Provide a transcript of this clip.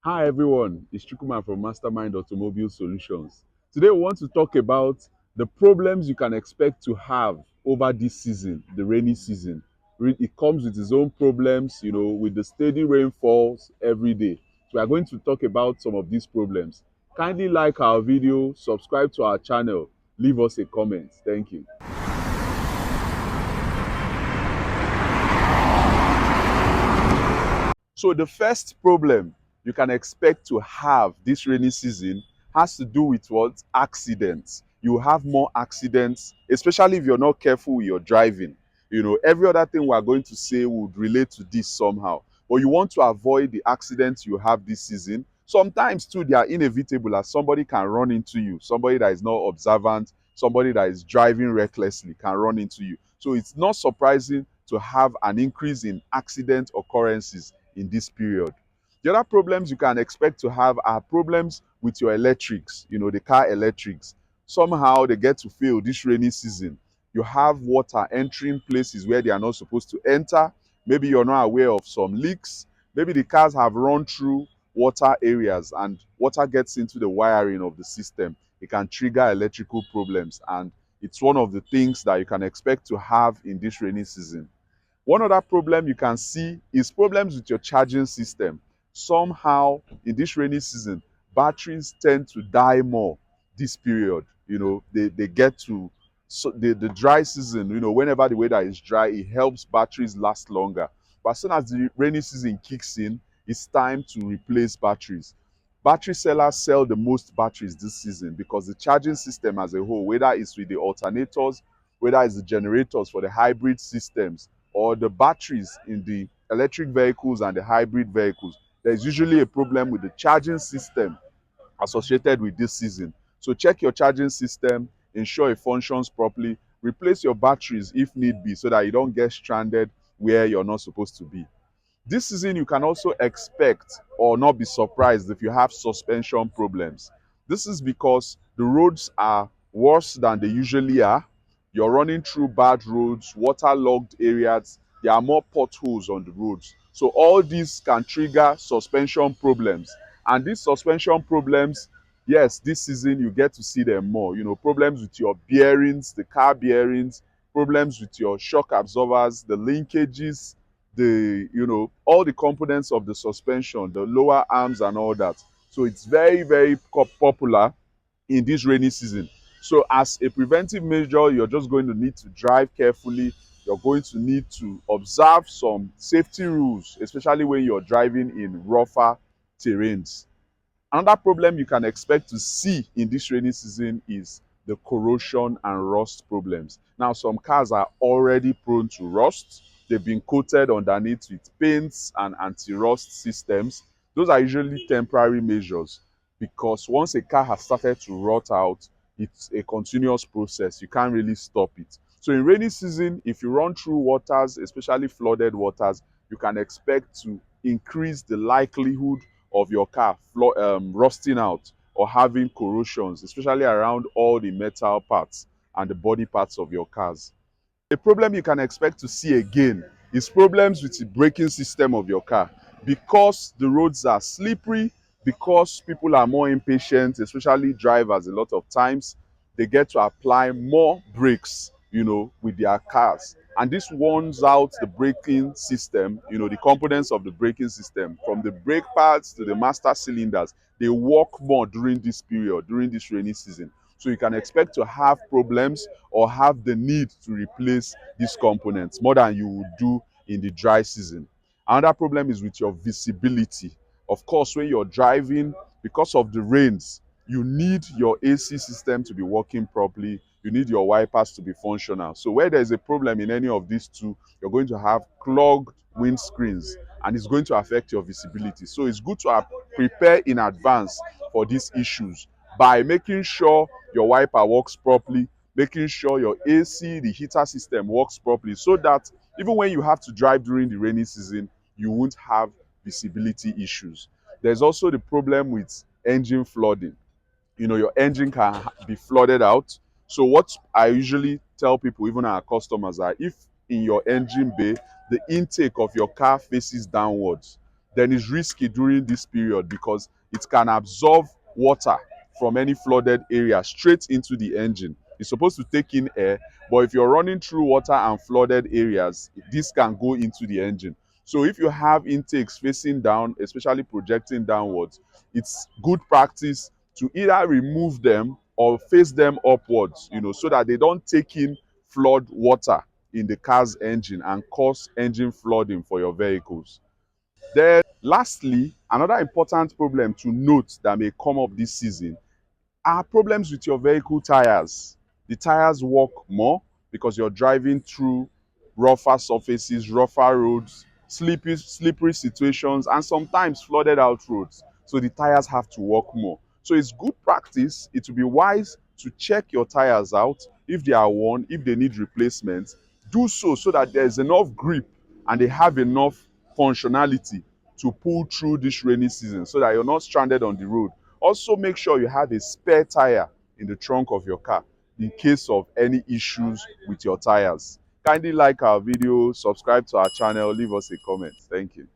Hi everyone, it's Chukwuma from Mastermind Automobile Solutions. Today we want to talk about the problems you can expect to have over this season, the rainy season. It comes with its own problems, with the steady rainfalls every day. So we are going to talk about some of these problems. Kindly like our video, subscribe to our channel, leave us a comment. Thank you. So the first problem you can expect to have this rainy season has to do with what? Accidents. You have more accidents, especially if you're not careful with your driving. Every other thing we're going to say would relate to this somehow. But you want to avoid the accidents you have this season. Sometimes too, they are inevitable as somebody can run into you. Somebody that is not observant, somebody that is driving recklessly can run into you. So it's not surprising to have an increase in accident occurrences in this period. The other problems you can expect to have are problems with your electrics, the car electrics. Somehow they get to fail this rainy season. You have water entering places where they are not supposed to enter. Maybe you're not aware of some leaks. Maybe the cars have run through water areas and water gets into the wiring of the system. It can trigger electrical problems, and it's one of the things that you can expect to have in this rainy season. One other problem you can see is problems with your charging system. Somehow, in this rainy season, batteries tend to die more this period. They get to the dry season, whenever the weather is dry, it helps batteries last longer. But as soon as the rainy season kicks in, it's time to replace batteries. Battery sellers sell the most batteries this season because the charging system as a whole, whether it's with the alternators, whether it's the generators for the hybrid systems, or the batteries in the electric vehicles and the hybrid vehicles, there's usually a problem with the charging system associated with this season. So check your charging system, ensure it functions properly, replace your batteries if need be so that you don't get stranded where you're not supposed to be. This season, you can also expect or not be surprised if you have suspension problems. This is because the roads are worse than they usually are. You're running through bad roads, waterlogged areas. There are more potholes on the roads. So all these can trigger suspension problems. And these suspension problems, yes, this season you get to see them more. Problems with your bearings, the car bearings, problems with your shock absorbers, the linkages, all the components of the suspension, the lower arms and all that. So it's very, very popular in this rainy season. So as a preventive measure, you're just going to need to drive carefully. You're going to need to observe some safety rules, especially when you're driving in rougher terrains. Another problem you can expect to see in this rainy season is the corrosion and rust problems. Now, some cars are already prone to rust. They've been coated underneath with paints and anti-rust systems. Those are usually temporary measures because once a car has started to rot out, it's a continuous process. You can't really stop it. So in rainy season, if you run through waters, especially flooded waters, you can expect to increase the likelihood of your car rusting out or having corrosions, especially around all the metal parts and the body parts of your cars. A problem you can expect to see again is problems with the braking system of your car. Because the roads are slippery, because people are more impatient, especially drivers a lot of times, they get to apply more brakes, with their cars. And this warns out the braking system, the components of the braking system, from the brake pads to the master cylinders. They work more during this period, during this rainy season. So you can expect to have problems or have the need to replace these components more than you would do in the dry season. Another problem is with your visibility. Of course, when you're driving, because of the rains, you need your AC system to be working properly. You need your wipers to be functional. So where there's a problem in any of these two, you're going to have clogged windscreens and it's going to affect your visibility. So it's good to prepare in advance for these issues by making sure your wiper works properly, making sure your AC, the heater system works properly so that even when you have to drive during the rainy season, you won't have visibility issues. There's also the problem with engine flooding. Your engine can be flooded out. So what I usually tell people, even our customers, are if in your engine bay, the intake of your car faces downwards, then it's risky during this period because it can absorb water from any flooded area straight into the engine. It's supposed to take in air, but if you're running through water and flooded areas, this can go into the engine. So if you have intakes facing down, especially projecting downwards, it's good practice to either remove them or face them upwards, so that they don't take in flood water in the car's engine and cause engine flooding for your vehicles. Then lastly, another important problem to note that may come up this season are problems with your vehicle tires. The tires work more because you're driving through rougher surfaces, rougher roads, slippery situations, and sometimes flooded out roads. So the tires have to work more. So it's good practice. It will be wise to check your tires out. If they are worn, if they need replacement, do so that there's enough grip and they have enough functionality to pull through this rainy season so that you're not stranded on the road. Also, make sure you have a spare tire in the trunk of your car in case of any issues with your tires. Kindly like our video, subscribe to our channel, leave us a comment. Thank you.